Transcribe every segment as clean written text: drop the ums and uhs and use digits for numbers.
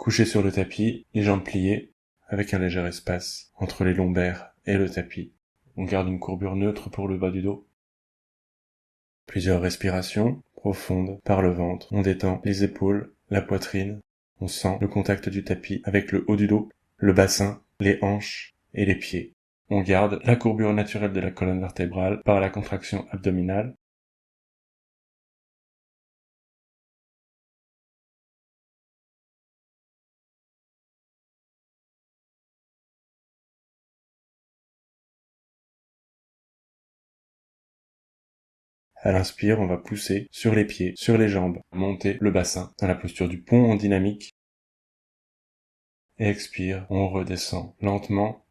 Couché sur le tapis, les jambes pliées, avec un léger espace entre les lombaires et le tapis. On garde une courbure neutre pour le bas du dos. Plusieurs respirations profondes par le ventre. On détend les épaules, la poitrine. On sent le contact du tapis avec le haut du dos, le bassin, les hanches et les pieds. On garde la courbure naturelle de la colonne vertébrale par la contraction abdominale. À l'inspire, on va pousser sur les pieds, sur les jambes, monter le bassin dans la posture du pont en dynamique. Et expire, on redescend lentement.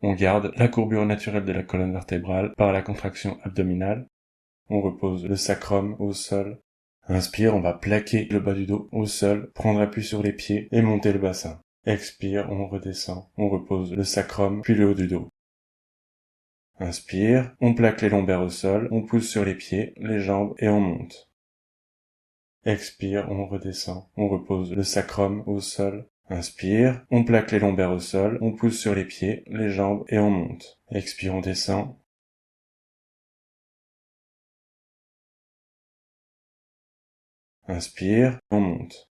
On garde la courbure naturelle de la colonne vertébrale par la contraction abdominale. On repose le sacrum au sol. Inspire, on va plaquer le bas du dos au sol, prendre appui sur les pieds et monter le bassin. Expire, on redescend. On repose le sacrum puis le haut du dos. Inspire, on plaque les lombaires au sol, on pousse sur les pieds, les jambes et on monte. Expire, on redescend. On repose le sacrum au sol. Inspire, on plaque les lombaires au sol, on pousse sur les pieds, les jambes et on monte. Expire, on descend. Inspire, on monte.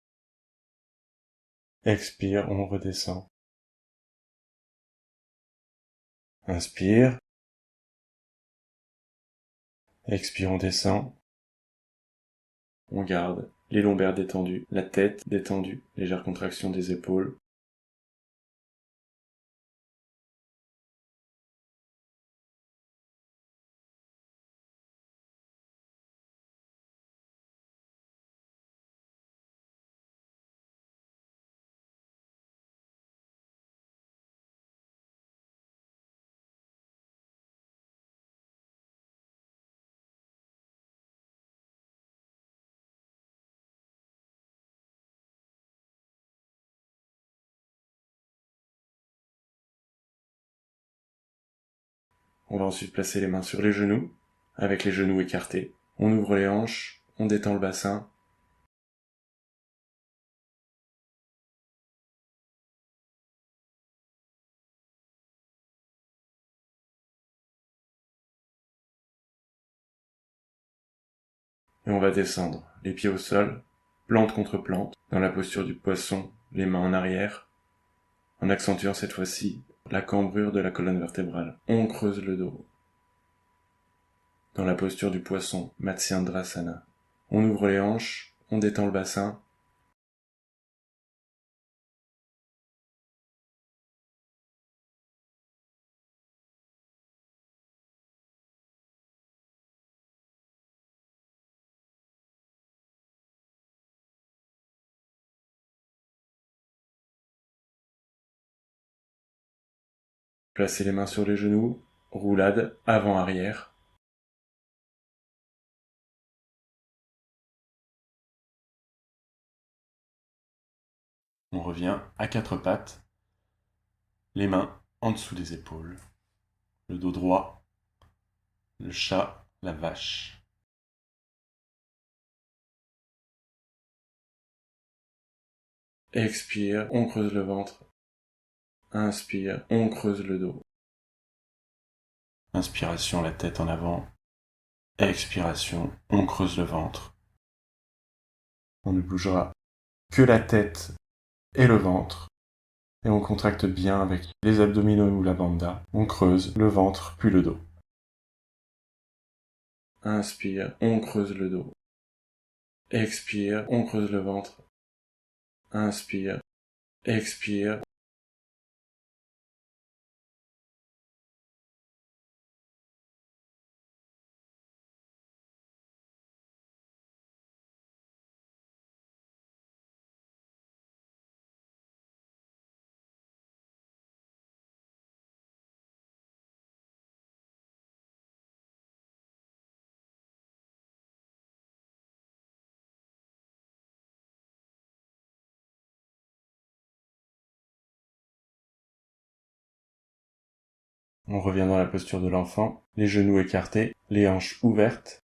Expire, on redescend. Inspire. Expire, on descend. On garde les lombaires détendus, la tête détendue, légère contraction des épaules. On va ensuite placer les mains sur les genoux, avec les genoux écartés. On ouvre les hanches, on détend le bassin. Et on va descendre, les pieds au sol, plante contre plante, dans la posture du poisson, les mains en arrière, en accentuant cette fois-ci la cambrure de la colonne vertébrale. On creuse le dos. Dans la posture du poisson, Matsyendrasana. On ouvre les hanches, on détend le bassin. Placez les mains sur les genoux, roulade avant-arrière. On revient à quatre pattes, les mains en dessous des épaules, le dos droit, le chat, la vache. Expire, on creuse le ventre. Inspire, on creuse le dos. Inspiration, la tête en avant. Expiration, on creuse le ventre. On ne bougera que la tête et le ventre. Et on contracte bien avec les abdominaux ou la bandha. On creuse le ventre puis le dos. Inspire, on creuse le dos. Expire, on creuse le ventre. Inspire, expire. On revient dans la posture de l'enfant, les genoux écartés, les hanches ouvertes.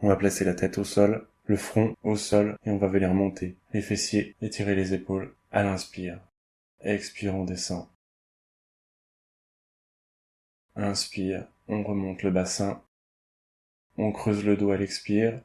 On va placer la tête au sol, le front au sol, et on va venir monter les fessiers, étirer les épaules à l'inspire. Expire, on descend. Inspire, on remonte le bassin. On creuse le dos à l'expire.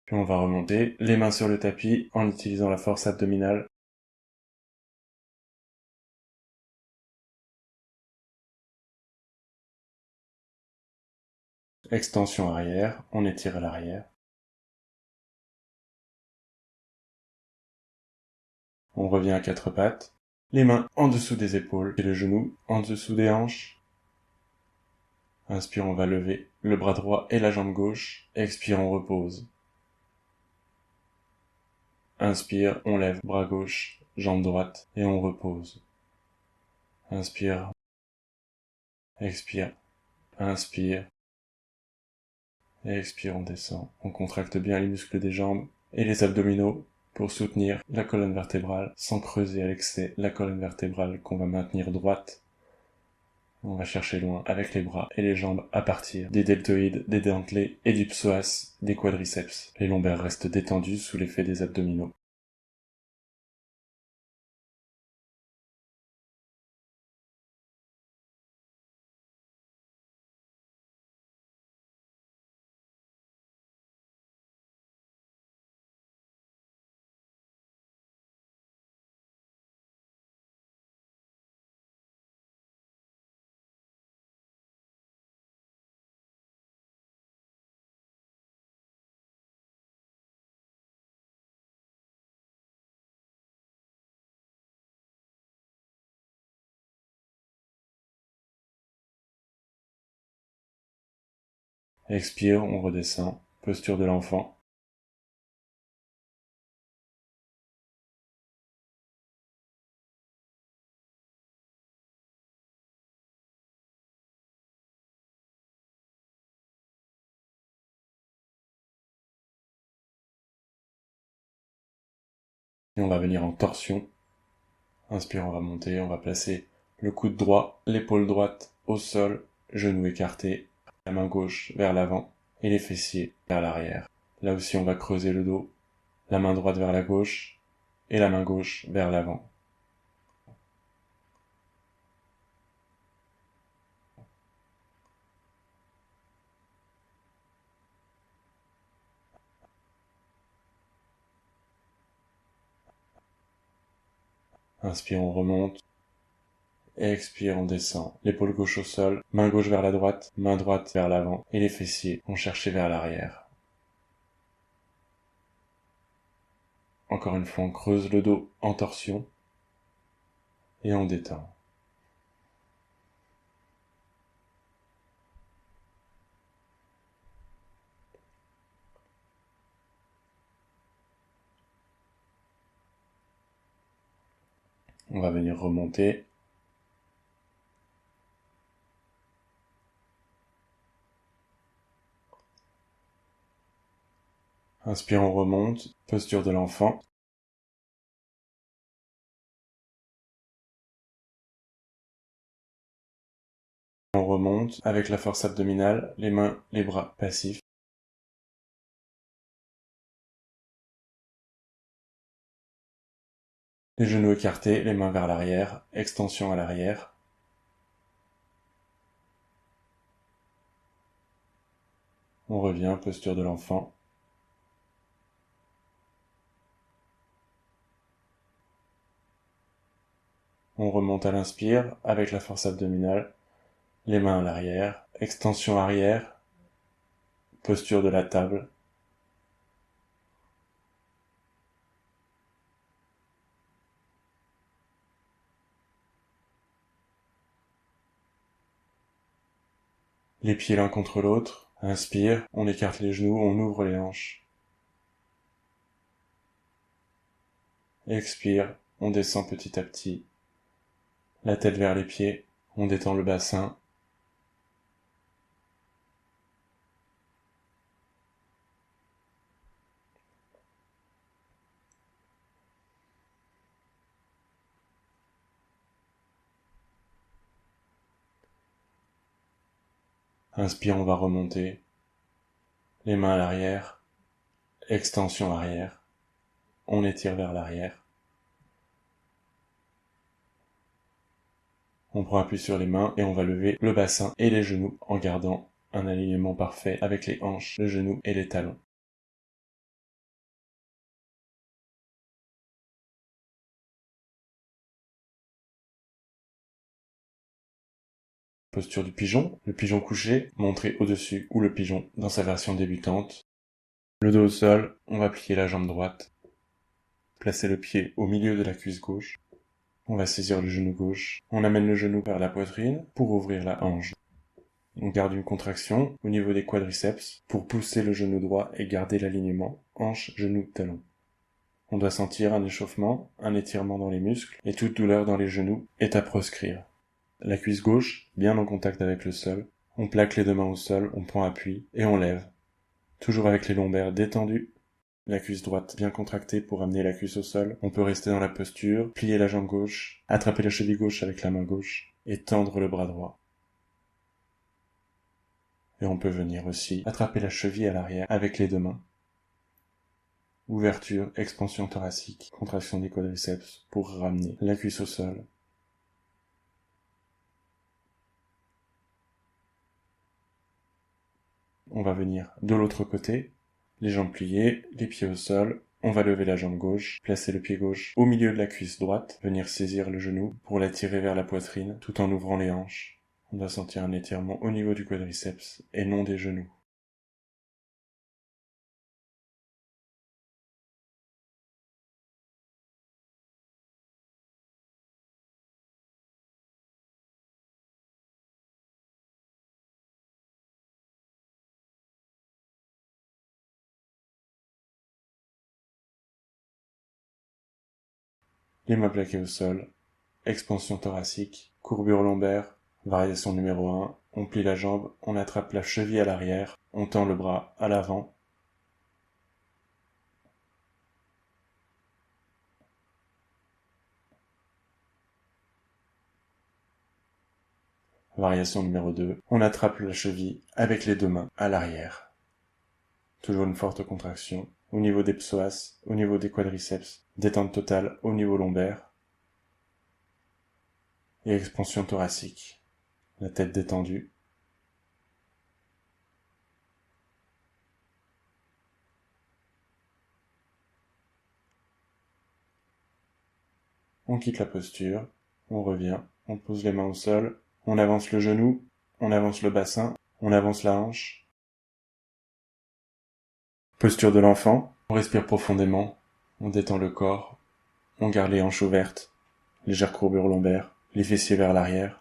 Puis on va remonter les mains sur le tapis en utilisant la force abdominale. Extension arrière, on étire à l'arrière. On revient à quatre pattes. Les mains en dessous des épaules et le genou en dessous des hanches. Inspire, on va lever le bras droit et la jambe gauche. Expire, on repose. Inspire, on lève bras gauche, jambe droite et on repose. Inspire. Expire. Inspire. Expire, on descend. On contracte bien les muscles des jambes et les abdominaux pour soutenir la colonne vertébrale sans creuser à l'excès la colonne vertébrale qu'on va maintenir droite. On va chercher loin avec les bras et les jambes à partir des deltoïdes, des dentelés et du psoas, des quadriceps. Les lombaires restent détendus sous l'effet des abdominaux. Expire, on redescend. Posture de l'enfant. Et on va venir en torsion. Inspire, on va monter, on va placer le coude droit, l'épaule droite au sol, genou écarté, la main gauche vers l'avant et les fessiers vers l'arrière. Là aussi, on va creuser le dos, la main droite vers la gauche et la main gauche vers l'avant. Inspire, on remonte. Expire, on descend. L'épaule gauche au sol, main gauche vers la droite, main droite vers l'avant et les fessiers vont chercher vers l'arrière. Encore une fois, on creuse le dos en torsion et on détend. On va venir remonter. Inspire, on remonte. Posture de l'enfant. On remonte avec la force abdominale, les mains, les bras passifs. Les genoux écartés, les mains vers l'arrière, extension à l'arrière. On revient, posture de l'enfant. On remonte à l'inspire avec la force abdominale, les mains à l'arrière, extension arrière, posture de la table. Les pieds l'un contre l'autre. Inspire, on écarte les genoux, on ouvre les hanches. Expire, on descend petit à petit. La tête vers les pieds, on détend le bassin. Inspire, on va remonter. Les mains à l'arrière. Extension arrière. On étire vers l'arrière. On prend appui sur les mains et on va lever le bassin et les genoux en gardant un alignement parfait avec les hanches, le genou et les talons. Posture du pigeon, le pigeon couché, montré au-dessus ou le pigeon dans sa version débutante. Le dos au sol, on va plier la jambe droite, placer le pied au milieu de la cuisse gauche. On va saisir le genou gauche, on amène le genou vers la poitrine pour ouvrir la hanche. On garde une contraction au niveau des quadriceps pour pousser le genou droit et garder l'alignement hanche, genou, talon. On doit sentir un échauffement, un étirement dans les muscles et toute douleur dans les genoux est à proscrire. La cuisse gauche, bien en contact avec le sol. On plaque les deux mains au sol, on prend appui et on lève. Toujours avec les lombaires détendus. La cuisse droite bien contractée pour amener la cuisse au sol. On peut rester dans la posture, plier la jambe gauche, attraper la cheville gauche avec la main gauche et tendre le bras droit. Et on peut venir aussi attraper la cheville à l'arrière avec les deux mains. Ouverture, expansion thoracique, contraction des quadriceps pour ramener la cuisse au sol. On va venir de l'autre côté, les jambes pliées, les pieds au sol, on va lever la jambe gauche, placer le pied gauche au milieu de la cuisse droite, venir saisir le genou pour l'attirer vers la poitrine tout en ouvrant les hanches. On doit sentir un étirement au niveau du quadriceps et non des genoux. Les mains plaquées au sol, expansion thoracique, courbure lombaire, variation numéro 1, on plie la jambe, on attrape la cheville à l'arrière, on tend le bras à l'avant. Variation numéro 2, on attrape la cheville avec les deux mains à l'arrière. Toujours une forte contraction au niveau des psoas, au niveau des quadriceps, détente totale au niveau lombaire et expansion thoracique. La tête détendue. On quitte la posture, on revient, on pose les mains au sol, on avance le genou, on avance le bassin, on avance la hanche. Posture de l'enfant, on respire profondément, on détend le corps, on garde les hanches ouvertes, légère courbure lombaire, les fessiers vers l'arrière,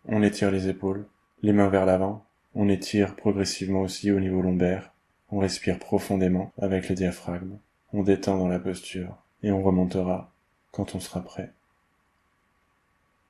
on étire les épaules, les mains vers l'avant, on étire progressivement aussi au niveau lombaire, on respire profondément avec le diaphragme, on détend dans la posture et on remontera quand on sera prêt.